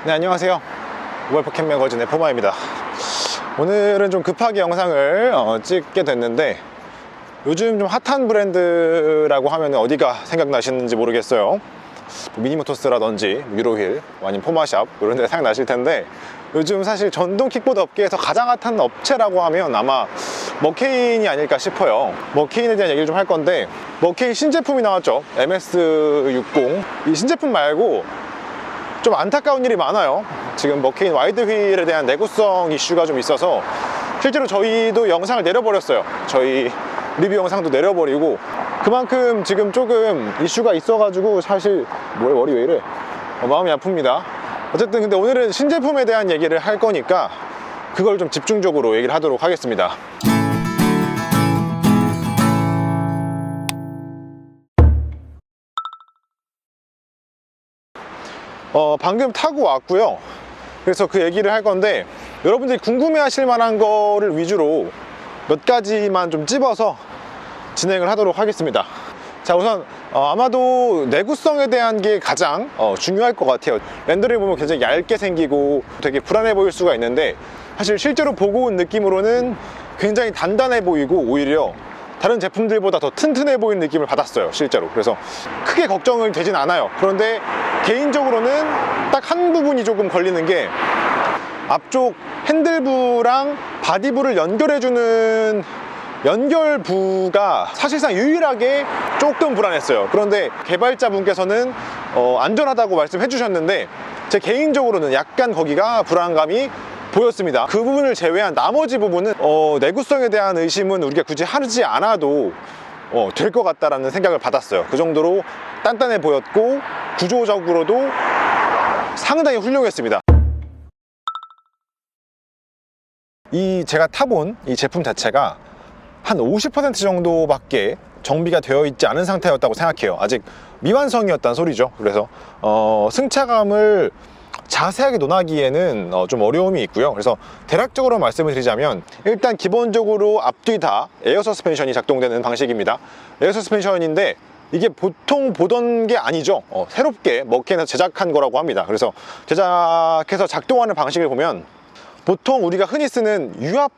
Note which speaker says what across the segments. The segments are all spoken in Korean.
Speaker 1: 네, 안녕하세요. 모바일포켓 매거진의 포마입니다. 오늘은 좀 급하게 영상을 찍게 됐는데, 요즘 좀 핫한 브랜드라고 하면 어디가 생각나시는지 모르겠어요. 미니모토스라든지 유로휠, 아니면 포마샵 이런 데 생각나실 텐데, 요즘 사실 전동 킥보드 업계에서 가장 핫한 업체라고 하면 아마 머케인이 아닐까 싶어요. 머케인에 대한 얘기를 좀 할 건데, 머케인 신제품이 나왔죠. MS60. 이 신제품 말고 좀 안타까운 일이 많아요. 지금 머케인 와이드 휠에 대한 내구성 이슈가 좀 있어서 실제로 저희도 영상을 내려버렸어요. 저희 리뷰 영상도 내려버리고, 그만큼 지금 조금 이슈가 있어가지고 사실 머리 왜 이래? 마음이 아픕니다. 어쨌든 근데 오늘은 신제품에 대한 얘기를 할 거니까 그걸 좀 집중적으로 얘기를 하도록 하겠습니다. 방금 타고 왔고요. 그래서 그 얘기를 할 건데, 여러분들이 궁금해 하실 만한 거를 위주로 몇 가지만 좀 찝어서 진행을 하도록 하겠습니다. 자, 우선 아마도 내구성에 대한 게 가장 중요할 것 같아요. 렌더링 보면 굉장히 얇게 생기고 되게 불안해 보일 수가 있는데, 사실 실제로 보고 온 느낌으로는 굉장히 단단해 보이고 오히려 다른 제품들보다 더 튼튼해 보이는 느낌을 받았어요, 실제로. 그래서 크게 걱정은 되진 않아요. 그런데 개인적으로는 딱 한 부분이 조금 걸리는 게, 앞쪽 핸들부랑 바디부를 연결해주는 연결부가 사실상 유일하게 조금 불안했어요. 그런데 개발자분께서는 안전하다고 말씀해 주셨는데, 제 개인적으로는 약간 거기가 불안감이 보였습니다. 그 부분을 제외한 나머지 부분은 내구성에 대한 의심은 우리가 굳이 하지 않아도 될 것 같다라는 생각을 받았어요. 그 정도로 단단해 보였고 구조적으로도 상당히 훌륭했습니다. 제가 타본 이 제품 자체가 한 50% 정도밖에 정비가 되어 있지 않은 상태였다고 생각해요. 아직 미완성이었다는 소리죠. 그래서 승차감을 자세하게 논하기에는 좀 어려움이 있고요. 그래서 대략적으로 말씀을 드리자면, 일단 기본적으로 앞뒤 다 에어 서스펜션이 작동되는 방식입니다. 에어 서스펜션인데 이게 보통 보던 게 아니죠. 새롭게 머케인에서 제작한 거라고 합니다. 그래서 제작해서 작동하는 방식을 보면, 보통 우리가 흔히 쓰는 유압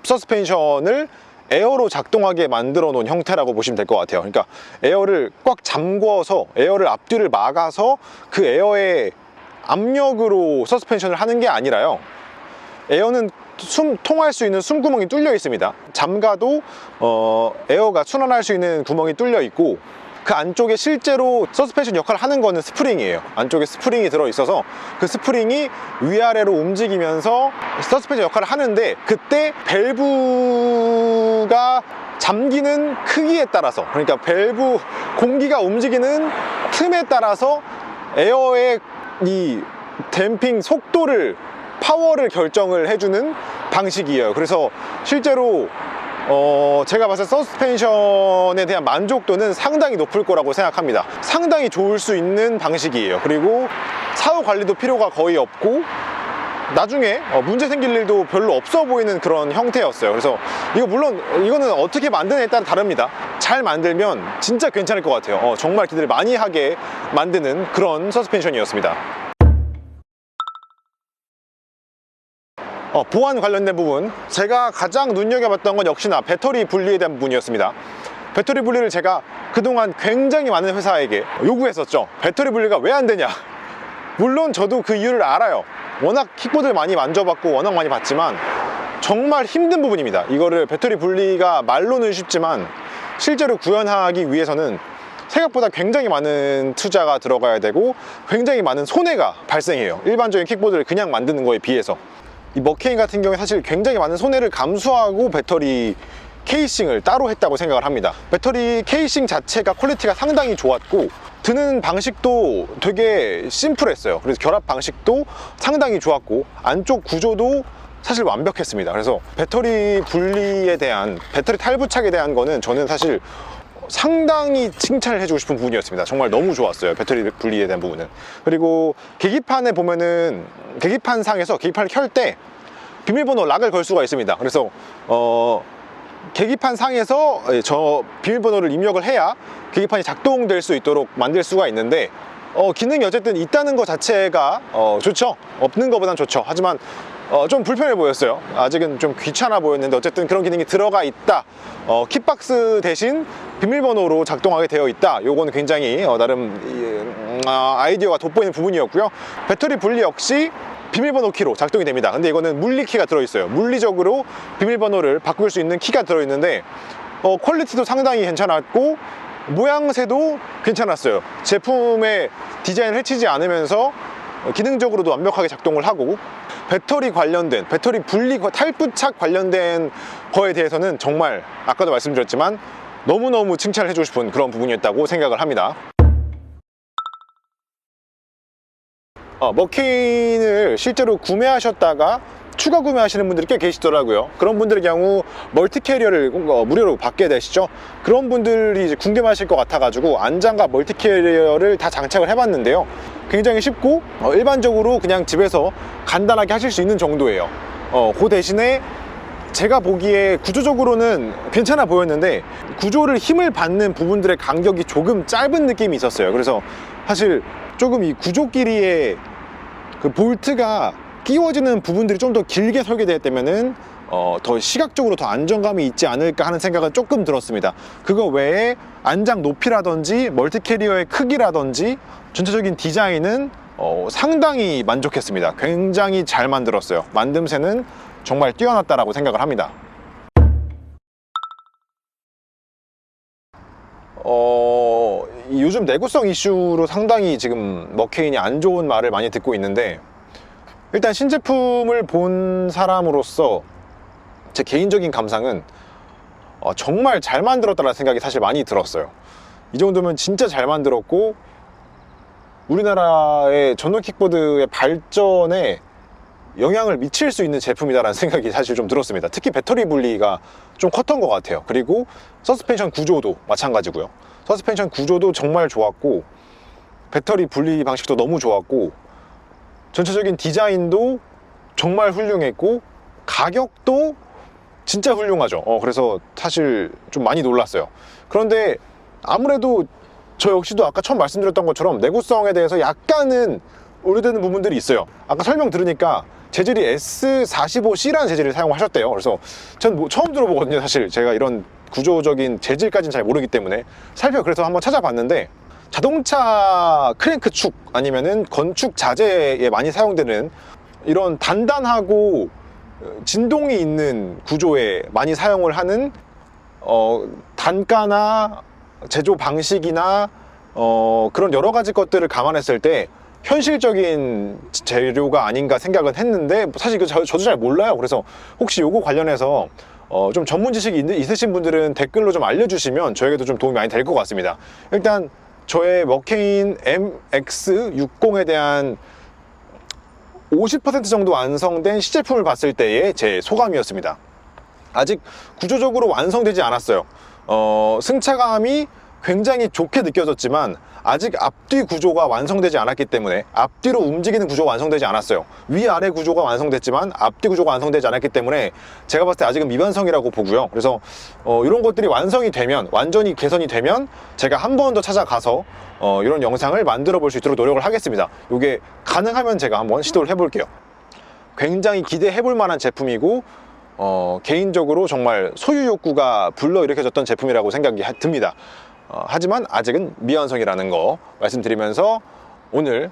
Speaker 1: 서스펜션을 에어로 작동하게 만들어 놓은 형태라고 보시면 될 것 같아요. 그러니까 에어를 꽉 잠궈서 에어를 앞뒤를 막아서 그 에어의 압력으로 서스펜션을 하는 게 아니라요, 에어는 통할 수 있는 숨구멍이 뚫려 있습니다. 잠가도 에어가 순환할 수 있는 구멍이 뚫려 있고, 그 안쪽에 실제로 서스펜션 역할을 하는 거는 스프링이에요. 안쪽에 스프링이 들어있어서 그 스프링이 위아래로 움직이면서 서스펜션 역할을 하는데, 그때 밸브가 잠기는 크기에 따라서, 그러니까 밸브 공기가 움직이는 틈에 따라서 에어의 이 댐핑 속도를, 파워를 결정을 해주는 방식이에요. 그래서 실제로 제가 봤을 때 서스펜션에 대한 만족도는 상당히 높을 거라고 생각합니다. 상당히 좋을 수 있는 방식이에요. 그리고 사후 관리도 필요가 거의 없고, 나중에 문제 생길 일도 별로 없어 보이는 그런 형태였어요. 그래서 물론 이거는 어떻게 만드느냐에 따라 다릅니다. 잘 만들면 진짜 괜찮을 것 같아요. 정말 기대를 많이 하게 만드는 그런 서스펜션이었습니다. 보안 관련된 부분, 제가 가장 눈여겨봤던 건 역시나 배터리 분리에 대한 부분이었습니다. 배터리 분리를 제가 그동안 굉장히 많은 회사에게 요구했었죠. 배터리 분리가 왜 안 되냐. 물론 저도 그 이유를 알아요. 워낙 킥보드를 많이 만져봤고 워낙 많이 봤지만 정말 힘든 부분입니다. 이거를 배터리 분리가 말로는 쉽지만 실제로 구현하기 위해서는 생각보다 굉장히 많은 투자가 들어가야 되고 굉장히 많은 손해가 발생해요. 일반적인 킥보드를 그냥 만드는 거에 비해서. 이 머케인 같은 경우에 사실 굉장히 많은 손해를 감수하고 배터리 케이싱을 따로 했다고 생각을 합니다. 배터리 케이싱 자체가 퀄리티가 상당히 좋았고, 드는 방식도 되게 심플했어요. 그래서 결합 방식도 상당히 좋았고, 안쪽 구조도 사실 완벽했습니다. 그래서 배터리 분리에 대한, 배터리 탈부착에 대한 거는 저는 사실 상당히 칭찬을 해주고 싶은 부분이었습니다. 정말 너무 좋았어요, 배터리 분리에 대한 부분은. 그리고 계기판에 보면은, 계기판 상에서 계기판을 켤 때 비밀번호 락을 걸 수가 있습니다. 그래서 계기판 상에서 저 비밀번호를 입력을 해야 계기판이 작동될 수 있도록 만들 수가 있는데, 기능이 어쨌든 있다는 것 자체가 좋죠. 없는 것보단 좋죠. 하지만 좀 불편해 보였어요. 아직은 좀 귀찮아 보였는데 어쨌든 그런 기능이 들어가 있다. 킥박스 대신 비밀번호로 작동하게 되어 있다. 요거는 굉장히 나름 아이디어가 돋보이는 부분이었고요. 배터리 분리 역시 비밀번호 키로 작동이 됩니다. 근데 이거는 물리키가 들어있어요. 물리적으로 비밀번호를 바꿀 수 있는 키가 들어있는데 퀄리티도 상당히 괜찮았고 모양새도 괜찮았어요. 제품의 디자인을 해치지 않으면서 기능적으로도 완벽하게 작동을 하고, 배터리 관련된, 배터리 분리 탈부착 관련된 거에 대해서는 정말 아까도 말씀드렸지만 너무너무 칭찬을 해주고 싶은 그런 부분이었다고 생각을 합니다. 머케인을 실제로 구매하셨다가 추가 구매하시는 분들이 꽤 계시더라고요. 그런 분들의 경우 멀티 캐리어를 무료로 받게 되시죠. 그런 분들이 이제 궁금하실 것 같아가지고 안장과 멀티 캐리어를 다 장착을 해봤는데요. 굉장히 쉽고 일반적으로 그냥 집에서 간단하게 하실 수 있는 정도예요. 그 대신에 제가 보기에 구조적으로는 괜찮아 보였는데 구조를 힘을 받는 부분들의 간격이 조금 짧은 느낌이 있었어요. 그래서 사실 조금 이 구조 길이의 그 볼트가 끼워지는 부분들이 좀 더 길게 설계되었다면은 더 시각적으로 더 안정감이 있지 않을까 하는 생각은 조금 들었습니다. 그거 외에 안장 높이라든지 멀티 캐리어의 크기라든지 전체적인 디자인은 상당히 만족했습니다. 굉장히 잘 만들었어요. 만듦새는 정말 뛰어났다라고 생각을 합니다. 요즘 내구성 이슈로 상당히 지금 머케인이 안 좋은 말을 많이 듣고 있는데, 일단 신제품을 본 사람으로서 제 개인적인 감상은 정말 잘 만들었다는 생각이 사실 많이 들었어요. 이 정도면 진짜 잘 만들었고 우리나라의 전동 킥보드의 발전에 영향을 미칠 수 있는 제품이다라는 생각이 사실 좀 들었습니다. 특히 배터리 분리가 좀 컸던 것 같아요. 그리고 서스펜션 구조도 마찬가지고요. 서스펜션 구조도 정말 좋았고 배터리 분리 방식도 너무 좋았고 전체적인 디자인도 정말 훌륭했고 가격도 진짜 훌륭하죠. 그래서 사실 좀 많이 놀랐어요. 그런데 아무래도 저 역시도 아까 처음 말씀드렸던 것처럼 내구성에 대해서 약간은 우려되는 부분들이 있어요. 아까 설명 들으니까 재질이 S45C라는 재질을 사용하셨대요. 그래서 전 처음 들어보거든요. 사실 제가 이런 구조적인 재질까지는 잘 모르기 때문에 그래서 한번 찾아봤는데, 자동차 크랭크 축 아니면은 건축 자재에 많이 사용되는 이런 단단하고 진동이 있는 구조에 많이 사용을 하는 단가나 제조 방식이나 그런 여러 가지 것들을 감안했을 때 현실적인 재료가 아닌가 생각은 했는데, 사실 저도 잘 몰라요. 그래서 혹시 요거 관련해서 좀 전문 지식이 있으신 분들은 댓글로 좀 알려주시면 저에게도 좀 도움이 많이 될 것 같습니다. 일단 저의 머케인 MX60에 대한 50% 정도 완성된 시제품을 봤을 때의 제 소감이었습니다. 아직 구조적으로 완성되지 않았어요. 승차감이 굉장히 좋게 느껴졌지만 아직 앞뒤 구조가 완성되지 않았기 때문에, 앞뒤로 움직이는 구조가 완성되지 않았어요. 위아래 구조가 완성됐지만 앞뒤 구조가 완성되지 않았기 때문에 제가 봤을 때 아직은 미완성이라고 보고요. 그래서 이런 것들이 완성이 되면, 완전히 개선이 되면 제가 한 번 더 찾아가서 이런 영상을 만들어 볼 수 있도록 노력을 하겠습니다. 이게 가능하면 제가 한번 시도를 해볼게요. 굉장히 기대해 볼 만한 제품이고 개인적으로 정말 소유 욕구가 불러일으켜졌던 제품이라고 생각이 듭니다. 하지만 아직은 미완성이라는 거 말씀드리면서 오늘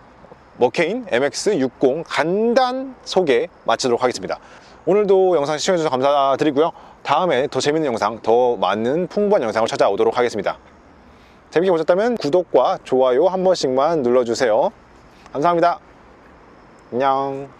Speaker 1: 머케인 MX60 간단 소개 마치도록 하겠습니다. 오늘도 영상 시청해주셔서 감사드리고요. 다음에 더 재밌는 영상, 더 많은 풍부한 영상을 찾아오도록 하겠습니다. 재밌게 보셨다면 구독과 좋아요 한 번씩만 눌러주세요. 감사합니다. 안녕.